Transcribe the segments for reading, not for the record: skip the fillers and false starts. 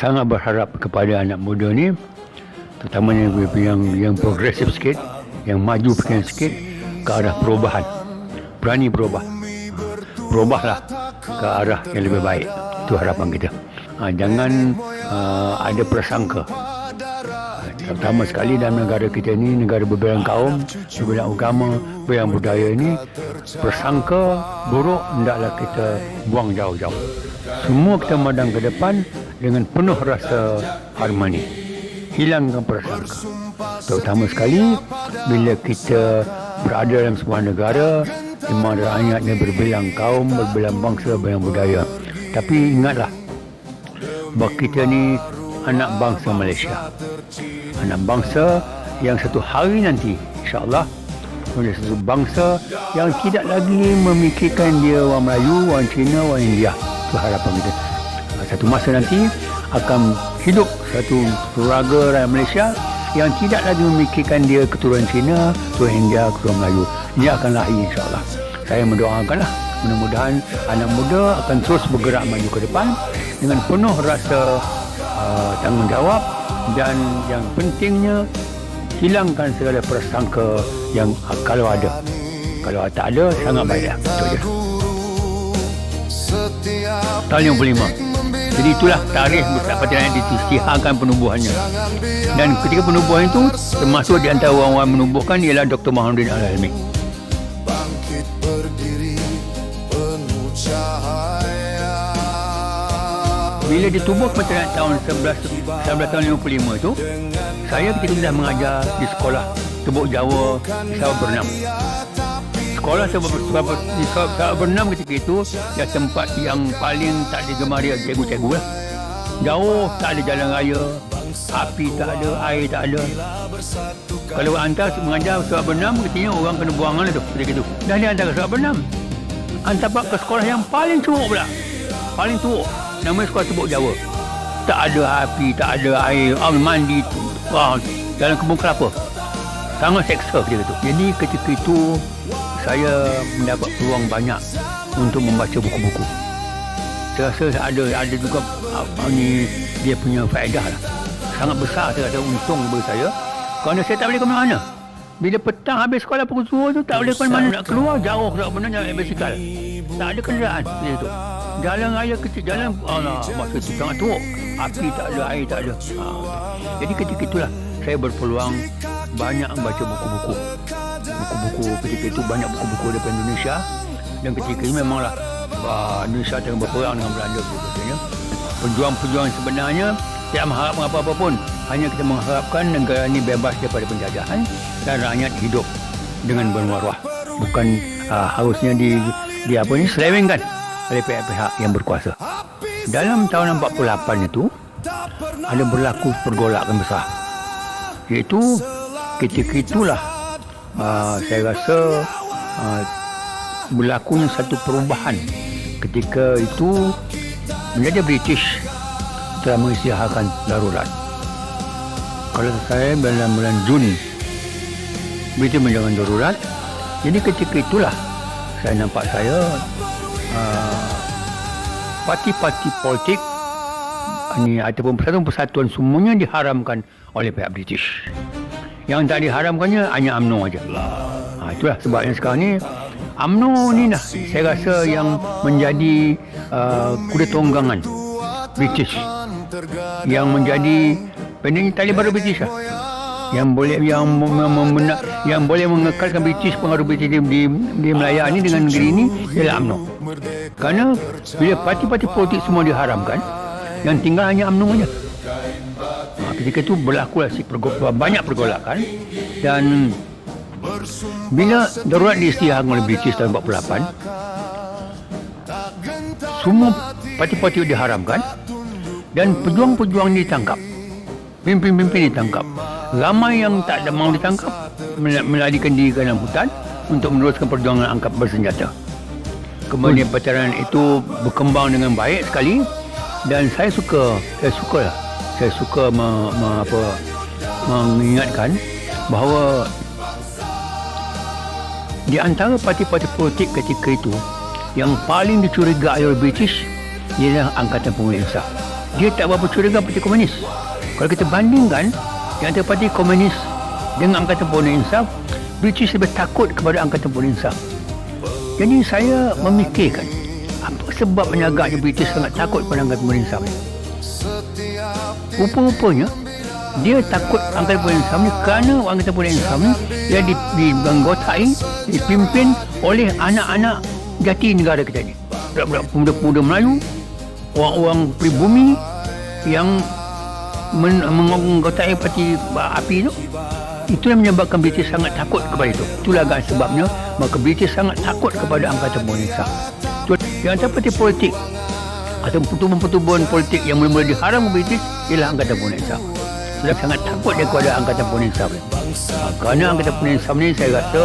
sangat berharap kepada anak muda ni, terutamanya yang progresif sikit, yang maju sikit ke arah perubahan. Berani berubahlah ke arah yang lebih baik. Itu harapan kita. Jangan ada prasangka. Terutama sekali dalam negara kita ni, negara berbelang kaum, berbelang agama, berbelang budaya ni, prasangka buruk hendaklah kita buang jauh-jauh. Semua kita madang ke depan dengan penuh rasa harmoni. Hilangkan prasangka. Terutama sekali bila kita berada dalam sebuah negara di mana rakyatnya berbelang kaum, berbelang bangsa, berbelang budaya. Tapi ingatlah bahawa kita ni anak bangsa Malaysia. Anak bangsa yang satu hari nanti insya-Allah menjadi satu bangsa yang tidak lagi memikirkan dia orang Melayu, orang Cina, orang India. Itu harapan kita. Satu masa nanti akan hidup satu keluarga rakyat Malaysia yang tidak lagi memikirkan dia keturunan Cina, keturunan India, keturunan Melayu. Ini akan lahir insya-Allah. Saya mendoakanlah mudah-mudahan anak muda akan terus bergerak maju ke depan dengan penuh rasa tanggungjawab, dan yang pentingnya hilangkan segala prasangka yang kalau ada. Kalau tak ada, sangat baik dah. Itu je. Tahun 55. Jadi itulah tarikh bertepatan diisytiharkan penubuhannya. Dan ketika penubuhan itu, termasuk di antara orang-orang menubuhkan ialah Dr. Mahamuddin Al-Helmi. Bila ditubuh pada tahun 1955 itu, saya ketika dah mengajar di sekolah Tebuk Jawa di Sabak Bernam. Sekolah Sabak Bernam ketika itu ya tempat yang paling tak digemari cikgu-cikgu lah. Jauh, tak ada jalan raya, api tak ada, air tak ada. Kalau hantar mengajar Sabak Bernam, katanya orang kena buangan lah tu ketika itu. Dah dia hantar ke Sabak Bernam, hantar ke sekolah yang paling teruk pula. Paling teruk. Namanya sekolah Tebuk Jawa. Tak ada api, tak ada air, mandi dalam kebun kelapa. Sangat seksa ketika itu. Jadi ketika itu saya mendapat peluang banyak untuk membaca buku-buku. Saya rasa ada juga ni dia punya faedah lah. Sangat besar saya rasa untung bagi saya. Kerana saya tak boleh ke mana-mana. Bila petang habis sekolah pukul 2 tu tak boleh ke mana-mana. Nak keluar jauh sebenarnya naik basikal. Tak ada kenderaan seperti itu. Jalan raya kecil, jalan masa itu sangat teruk. Api tak ada, air tak ada. Jadi ketika itulah saya berpeluang banyak membaca buku-buku. Buku-buku ketika itu banyak buku-buku daripada Indonesia. Dan ketika itu memanglah Indonesia tengah berperang dengan Belanda sebagainya. Pejuang-pejuang sebenarnya tidak mengharapkan apa-apa pun. Hanya kita mengharapkan negara ini bebas daripada penjajahan dan rakyat hidup dengan bermaruah. Bukan harusnya diselewengkan oleh pihak-pihak yang berkuasa. Dalam tahun 48 itu ada berlaku pergolakan besar, iaitu ketika itulah saya rasa berlakunya satu perubahan. Ketika itu menjadi British telah mengisytiharkan darurat. Kalau saya dalam bulan Jun British menjalankan darurat. Jadi ketika itulah saya nampak parti-parti politik ataupun persatuan-persatuan semuanya diharamkan oleh pihak British. Yang tak diharamkannya hanya UMNO saja. Itulah sebabnya sekarang ni UMNO ni lah saya rasa yang menjadi kuda tunggangan British, yang menjadi pendeknya tali baru British lah, yang boleh mengekalkan British, pengaruh British di Melaya ni dengan negeri ini ialah UMNO. Kerana bila parti-parti politik semua diharamkan, yang tinggal hanya UMNO saja. Ketika itu berlaku banyak pergolakan, dan bila darurat diisytiharkan oleh British tahun 48, semua parti-parti diharamkan dan pejuang-pejuang ditangkap, pimpin-pimpin ditangkap. Ramai yang tak ada mahu ditangkap melarikan diri ke dalam hutan untuk meneruskan perjuangan angkat bersenjata. Kemudian perjalanan itu berkembang dengan baik sekali, dan saya suka mengingatkan bahawa di antara parti-parti politik ketika itu yang paling dicurigai oleh British ialah Angkatan Pengurusan Insaf. dia tak berapa curiga parti komunis. Kalau kita bandingkan di antara parti komunis dengan Angkatan Perhubungan Insaf, British lebih takut kepada Angkatan Perhubungan Insaf. Jadi saya memikirkan apa sebabnya agaknya British sangat takut kepada Angkatan Perhubungan Insaf ni. Rupa-rupanya dia takut Angkatan Perhubungan Insaf ni kerana Angkatan Perhubungan Insaf ni dia dianggotai, dipimpin oleh anak-anak jati negara kita ni, budak-budak pemuda-pemuda Melayu, orang-orang pribumi yang menggotai parti api tu. Itulah menyebabkan British sangat takut kepada itu. Itulah agak sebabnya maka British sangat takut kepada Angkatan Perhubungan Insaf. Di antara parti politik atau pertubuhan-pertubuhan politik yang mula-mula diharam British ialah Angkatan Perhubungan Insaf. Sudah sangat takut dia kepada Angkatan Perhubungan Insaf. Kerana Angkatan Perhubungan Insaf ni saya rasa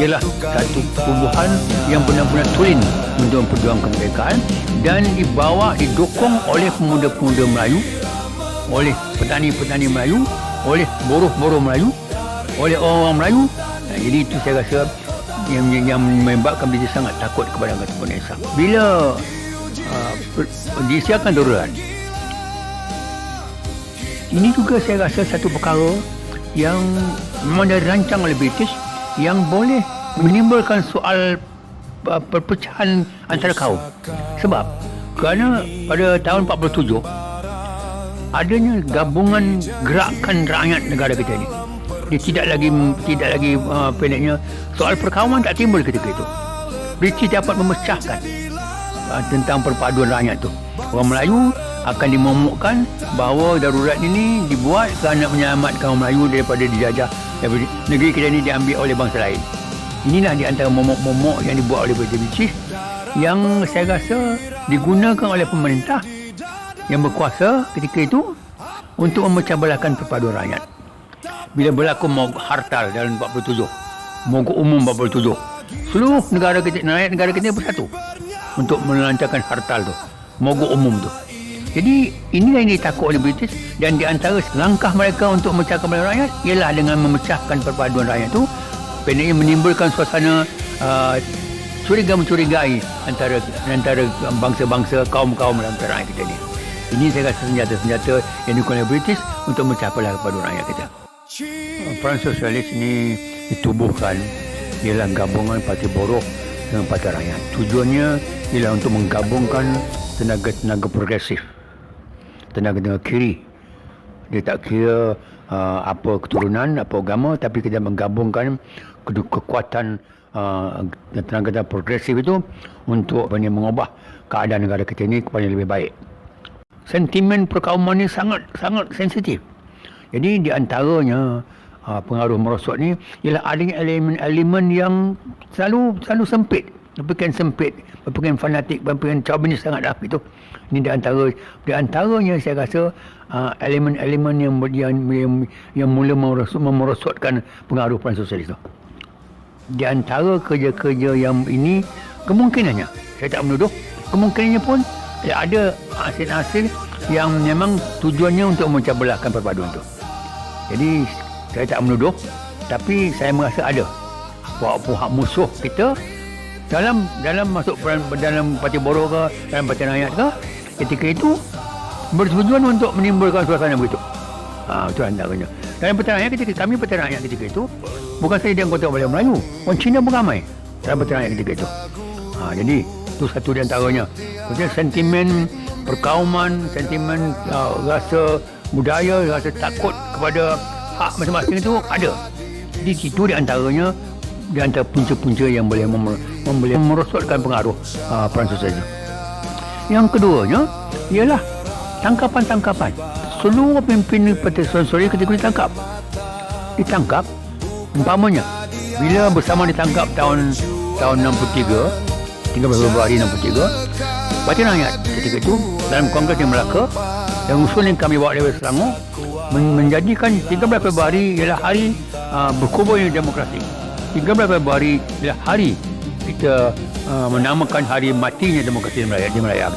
ialah satu pertubuhan yang benar-benar tulen untuk memperjuangkan kemerdekaan dan didukung oleh pemuda-pemuda Melayu, oleh petani-petani Melayu, oleh buruh-buruh Melayu, oleh orang-orang Melayu. Jadi itu saya rasa yang menyebabkan dia sangat takut kepada Angkatan Perhubungan Insaf. Bila disiarkan darurat, ini juga saya rasa satu perkara yang memang dirancang oleh British yang boleh menimbulkan soal perpecahan antara kaum. Sebab kerana pada tahun 47 adanya gabungan gerakan rakyat negara kita ni. Dia tidak lagi pendeknya soal perkauman tak timbul ketika itu. British dapat memecahkan tentang perpaduan rakyat tu. Orang Melayu akan dimomokkan bahawa darurat ini dibuat kerana menyelamatkan orang Melayu daripada dijajah, daripada negeri kita ni diambil oleh bangsa lain. Inilah di antara momok-momok yang dibuat oleh British yang saya rasa digunakan oleh pemerintah yang berkuasa ketika itu untuk memecah belahkan perpaduan rakyat. Bila berlaku mogok hartal dalam 47, mogok umum 47, seluruh rakyat negara kita bersatu untuk melancarkan hartal tu, mogok umum tu. Jadi inilah yang ditakut oleh British, dan di antara langkah mereka untuk memecahkan belahkan rakyat ialah dengan memecahkan perpaduan rakyat tu, pendeknya menimbulkan suasana curiga-mencurigai antara bangsa-bangsa, kaum-kaum dalam rakyat kita ni. Ini saya rasa senjata-senjata yang digunakan oleh British untuk memecah belah perpaduan rakyat kita. Peran sosialis ini ditubuhkan ialah gabungan parti buruh dengan parti rakyat. Tujuannya ialah untuk menggabungkan tenaga-tenaga progresif, tenaga-tenaga kiri. Dia tak kira apa keturunan, apa agama, tapi kita menggabungkan kekuatan tenaga-tenaga progresif itu untuk mengubah keadaan negara kita ini kepada yang lebih baik. Sentimen perkauman ini sangat sensitif. Jadi di antaranya pengaruh merosot ni ialah adanya elemen-elemen yang selalu sempit, berfikiran sempit, berfikiran fanatik, berfikiran chauvinis sangat dah itu. Ini di antaranya saya rasa elemen-elemen yang mula merosotkan pengaruh peran sosialis itu. Di antara kerja-kerja yang ini kemungkinannya, saya tak menuduh, kemungkinannya pun ada hasil-hasil yang memang tujuannya untuk memecah belahkan perpaduan itu. Jadi saya tak menuduh, tapi saya merasa ada pihak musuh kita dalam masuk dalam parti buruh ke, dalam parti rakyat ke, ketika itu bertujuan untuk menimbulkan suasana begitu. Itu antaranya. Dalam parti rakyat kami parti rakyat ketika itu bukan saja dia anggota oleh Melayu, orang Cina pun ramai dalam parti rakyat ketika itu. Jadi itu satu di antaranya. Kemudian sentimen perkauman, sentimen rasa budaya, rasa takut kepada hak masing-masing itu ada. Jadi itu di antaranya, di antara punca-punca yang boleh merosotkan pengaruh peran sosial itu. Yang keduanya ialah tangkapan-tangkapan. Seluruh pimpinan parti sosial ketika ditangkap, umpamanya bila bersama ditangkap tahun 63, 13 Februari 63, parti rakyat ketika itu dalam Kongres di Melaka dan usul yang kami bawa dari Selangor menjadikan 13 Februari ialah hari berkuburnya demokrasi. 13 Februari ialah hari kita menamakan hari matinya demokrasi di Melaya.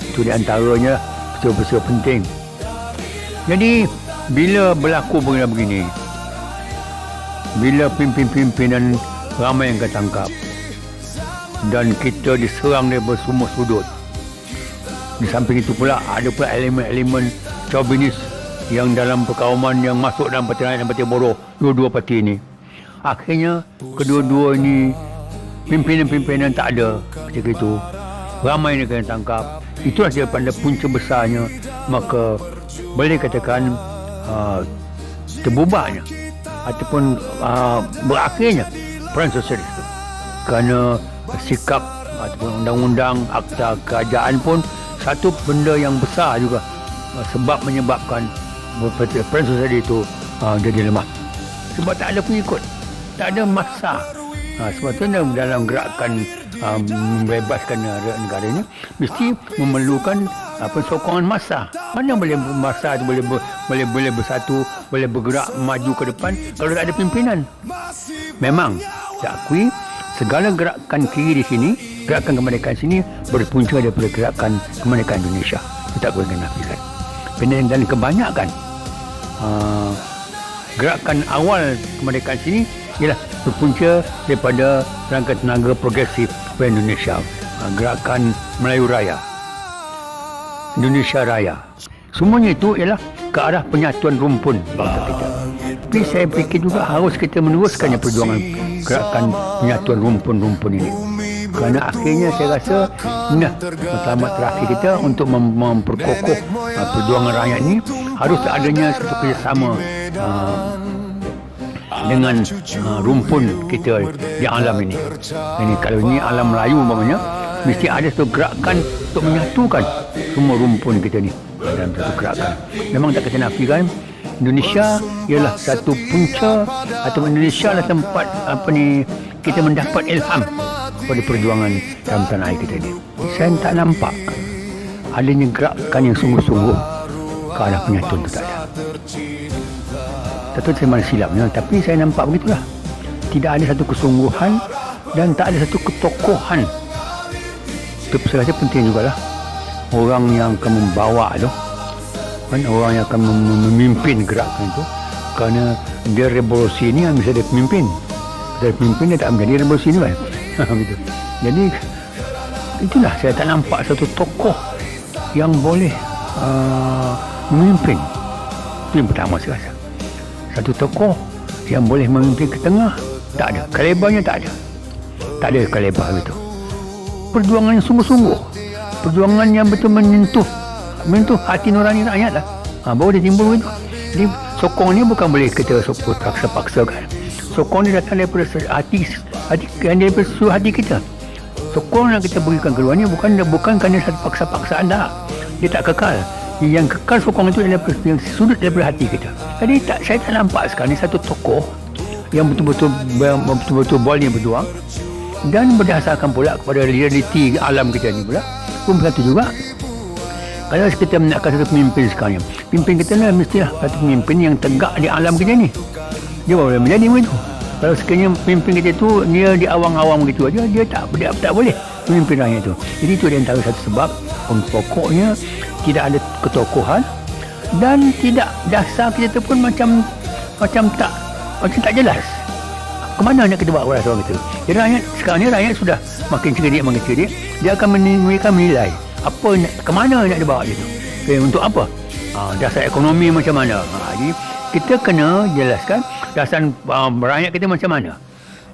Itu di antaranya peristiwa penting. Jadi bila berlaku begini, bila pimpinan ramai yang ketangkap dan kita diserang dari semua sudut, Di samping itu pula ada pula elemen-elemen chauvinis yang dalam perkauman yang masuk dalam parti rakyat dan parti buruh, dua-dua parti ini. Akhirnya kedua-dua ini pimpinan-pimpinan tak ada ketika itu. Ramai negara yang tangkap. Itulah daripada punca besarnya, maka boleh katakan terbubarnya ataupun berakhirnya peran sosialis itu. Kerana sikap ataupun undang-undang akta kerajaan pun satu benda yang besar juga sebab menyebabkan peran sosialis itu jadi lemah. Sebab tak ada pengikut, tak ada massa. Sebab itu dalam gerakan membebaskan negara ini mesti memerlukan sokongan massa. Mana boleh massa itu boleh bersatu, boleh bergerak maju ke depan kalau tak ada pimpinan. Memang saya akui segala gerakan kiri di sini, gerakan kemerdekaan sini berpunca daripada gerakan kemerdekaan Indonesia. Kita tak boleh nafikan. Dan kebanyakan gerakan awal kemerdekaan sini ialah berpunca daripada rangka tenaga progresif Indonesia, gerakan Melayu Raya, Indonesia Raya. Semuanya itu ialah ke arah penyatuan rumpun bangsa kita. Tapi saya fikir juga harus kita meneruskannya perjuangan gerakan penyatuan rumpun-rumpun ini. Kerana akhirnya saya rasa matlamat terakhir kita untuk memperkokoh perjuangan rakyat ini harus adanya satu kerjasama dengan rumpun kita di alam ini. Kalau ini alam Melayu umpamanya, mesti ada satu gerakan untuk menyatukan semua rumpun kita ni dalam satu gerakan. Memang tak kita nafikan Indonesia ialah satu punca atau Indonesia adalah tempat kita mendapat ilham pada perjuangan dalam tanah air kita ni. Saya tak nampak adanya gerakan yang sungguh-sungguh ke arah penyatuan itu, tak ada. Tak tahu saya mana silapnya, tapi saya nampak begitulah. Tidak ada satu kesungguhan dan tak ada satu ketokohan. Itu saya rasa penting jugalah orang yang akan membawa tu, kan, orang yang akan memimpin gerakan itu. Kerana dia revolusi ni mesti ada pemimpin. Ada pemimpin dia tak menjadi revolusi ni kan. Gitu. Jadi itulah saya tak nampak satu tokoh yang boleh memimpin. Itu yang pertama saya rasa. Satu tokoh yang boleh memimpin ke tengah, tak ada. Kalebarnya tak ada. Tak ada kalebar itu. Perjuangan yang sungguh-sungguh. Perjuangan yang betul menyentuh hati nurani rakyat lah. Baru dia timbul begitu. Jadi sokong ni bukan boleh kita paksa-paksakan. Sokong ni datang daripada hati yang daripada seluruh hati kita. Sokong yang kita berikan keluar ni bukan kerana satu paksa-paksaan dah. Dia tak kekal. Yang kekal sokong itu adalah yang sudut daripada hati kita. Jadi saya tak nampak sekarang ni satu tokoh yang betul-betul boleh berjuang dan berdasarkan pula kepada realiti alam kita ni pula pun satu juga. Kalau kita menakkan satu pemimpin sekarang ni, pemimpin kita ni mestilah satu pemimpin yang tegak di alam kita ni. Dia boleh menjadi begitu. Kalau sekiranya pemimpin kita tu dia di awang-awang begitu aja, dia tak boleh memimpin rakyat tu. Jadi itu dia antara satu sebab pokoknya tidak ada ketokohan dan tidak dasar kita tu pun macam tak jelas. Kemana nak kita bawa orang kita? Jadi rakyat sekarang ni rakyat sudah makin cerdik, dia akan menilai apa kemana nak dibawa dia tu. Untuk apa? Dasar ekonomi macam mana? Jadi kita kena jelaskan dasar rakyat kita macam mana.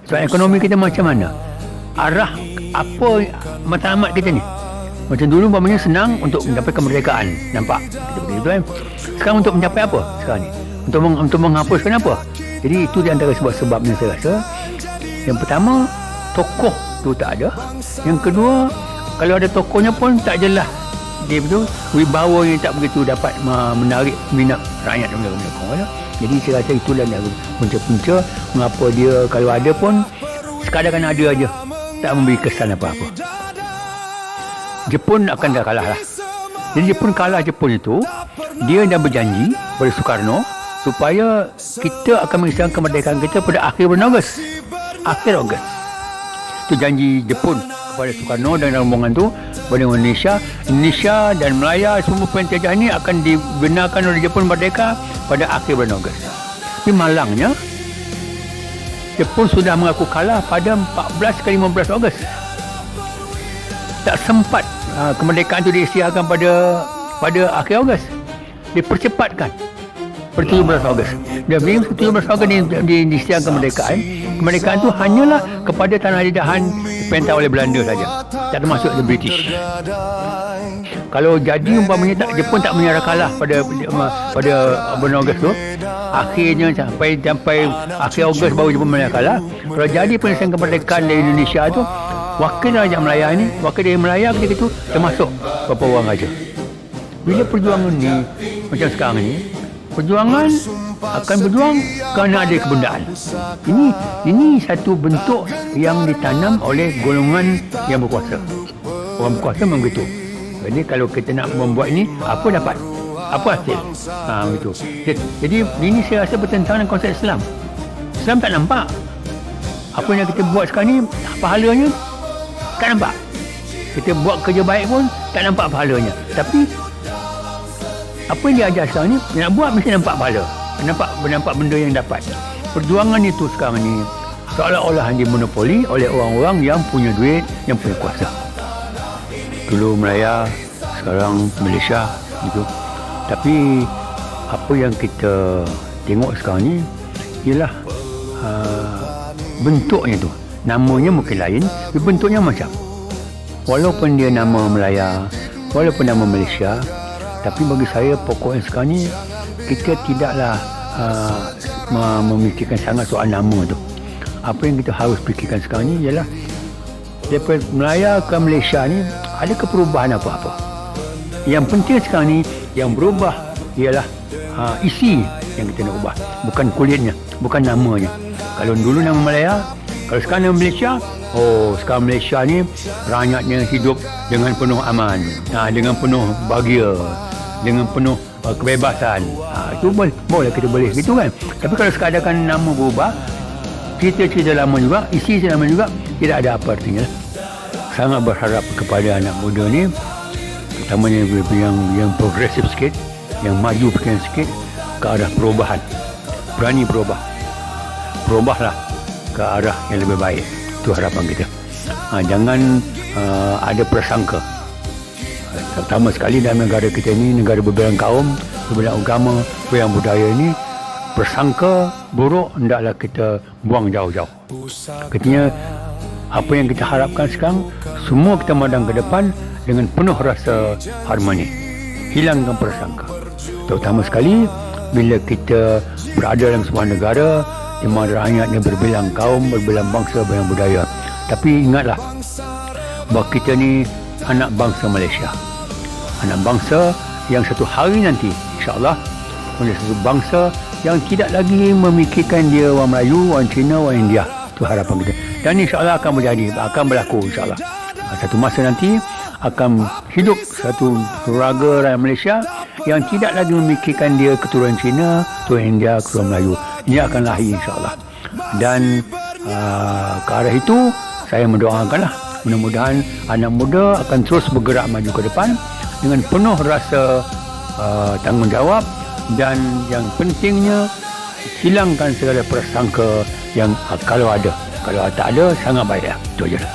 Dasar ekonomi kita macam mana. Arah apa matlamat kita ni. Macam dulu umpamanya senang untuk mencapai kemerdekaan. Nampak? Kita begitu kan. Sekarang untuk mencapai apa sekarang ni? Untuk menghapuskan apa? Jadi itu di antara sebab-sebabnya saya rasa. Yang pertama, tokoh tu tak ada. Yang kedua, kalau ada tokohnya pun tak jelas. Dia betul, wibawa yang tak begitu dapat menarik minat rakyat dan benda-benda. Jadi saya rasa itulah punca-punca mengapa dia kalau ada pun sekadar kan ada aja, tak memberi kesan apa-apa. Jepun akan dah kalah lah. Jadi Jepun itu, dia dah berjanji pada Soekarno supaya kita akan mengisahkan kemerdekaan kita pada akhir bulan Ogos. Akhir Ogos. Itu janji Jepun kepada Soekarno dan rombongan tu pada Indonesia dan Melaya semua penjajah ini akan dibenarkan oleh Jepun merdeka pada akhir bulan Ogos. Tapi malangnya Jepun sudah mengaku kalah pada 14 ke 15 Ogos. Tak sempat kemerdekaan itu diisytiharkan pada akhir Ogos. Dipercepatkan pada 17 Ogos. Dan bila 17 Ogos diisytiharkan kemerdekaan itu hanyalah kepada tanah jajahan diperintah oleh Belanda saja, tak termasuk the British. Kalau jadi umpamanya Jepun tak menyerah kalah pada bulan Ogos tu, akhirnya sampai akhir Ogos baru Jepun menyerah kalah. Kalau jadi penyelesaian kemerdekaan dari Indonesia tu, wakil Raja Melaya ni, wakil dari Melaya ketika itu termasuk beberapa orang raja. Bila perjuangan ni macam sekarang ni, perjuangan akan berjuang kerana ada kebendaan. Ini satu bentuk yang ditanam oleh golongan yang berkuasa. Orang berkuasa memang begitu. Jadi kalau kita nak membuat ini, apa dapat? Apa hasil? Begitu. Jadi ini saya rasa bertentangan dengan konsep Islam. Islam tak nampak. Apa yang kita buat sekarang ni, pahalanya tak nampak. Kita buat kerja baik pun tak nampak pahalanya. Tapi apa yang dia ajar sekarang ni, nak buat mesti nampak pahala. Nampak benda yang dapat. Perjuangan itu sekarang ni seolah-olah dimonopoli oleh orang-orang yang punya duit, yang punya kuasa. Dulu Melaya, sekarang Malaysia gitu. Tapi apa yang kita tengok sekarang ni ialah bentuknya tu. Namanya mungkin lain, tapi bentuknya macam. Walaupun dia nama Melaya, walaupun nama Malaysia, tapi bagi saya pokoknya sekarang ni kita tidaklah memikirkan sangat soal nama tu. Apa yang kita harus fikirkan sekarang ni ialah daripada Melaya ke Malaysia ni adakah perubahan apa-apa. Yang penting sekarang ni yang berubah ialah isi yang kita nak ubah, bukan kulitnya, bukan namanya. Kalau dulu nama Melaya, kalau sekarang nama Malaysia, sekarang Malaysia ni rakyatnya hidup dengan penuh aman, dengan penuh bahagia, dengan penuh kebebasan. Itu boleh kita boleh gitu kan. Tapi kalau sekadar nama berubah, cerita-cerita lama juga, isi lama juga, tidak ada apa artinya. Sangat berharap kepada anak muda ni, terutamanya yang progresif sikit, yang maju sikit ke arah perubahan. Berani berubahlah ke arah yang lebih baik. Itu harapan kita. Jangan ada prasangka. Terutama sekali dalam negara kita ini, negara berbelang kaum, berbelang agama, berbelang budaya ini, prasangka buruk hendaklah kita buang jauh-jauh. Katanya apa yang kita harapkan sekarang, semua kita madang ke depan dengan penuh rasa harmoni. Hilangkan prasangka. Terutama sekali bila kita berada dalam sebuah negara di mana rakyatnya berbelang kaum, berbelang bangsa, berbelang budaya. Tapi ingatlah bahawa kita ni anak bangsa Malaysia. Anak bangsa yang satu hari nanti insya-Allah menjadi satu bangsa yang tidak lagi memikirkan dia orang Melayu, orang Cina, orang India. Itu harapan kita. Dan insya-Allah akan berjadi, akan berlaku insya-Allah. Satu masa nanti akan hidup satu keluarga rakyat Malaysia yang tidak lagi memikirkan dia keturunan Cina, keturunan India, keturunan Melayu. Ini akan lahir insya-Allah. Dan ke arah itu saya mendoakanlah, mudah-mudahan anak muda akan terus bergerak maju ke depan dengan penuh rasa tanggungjawab, dan yang pentingnya hilangkan segala prasangka yang kalau ada. Kalau tak ada, sangat baik. Itu je lah.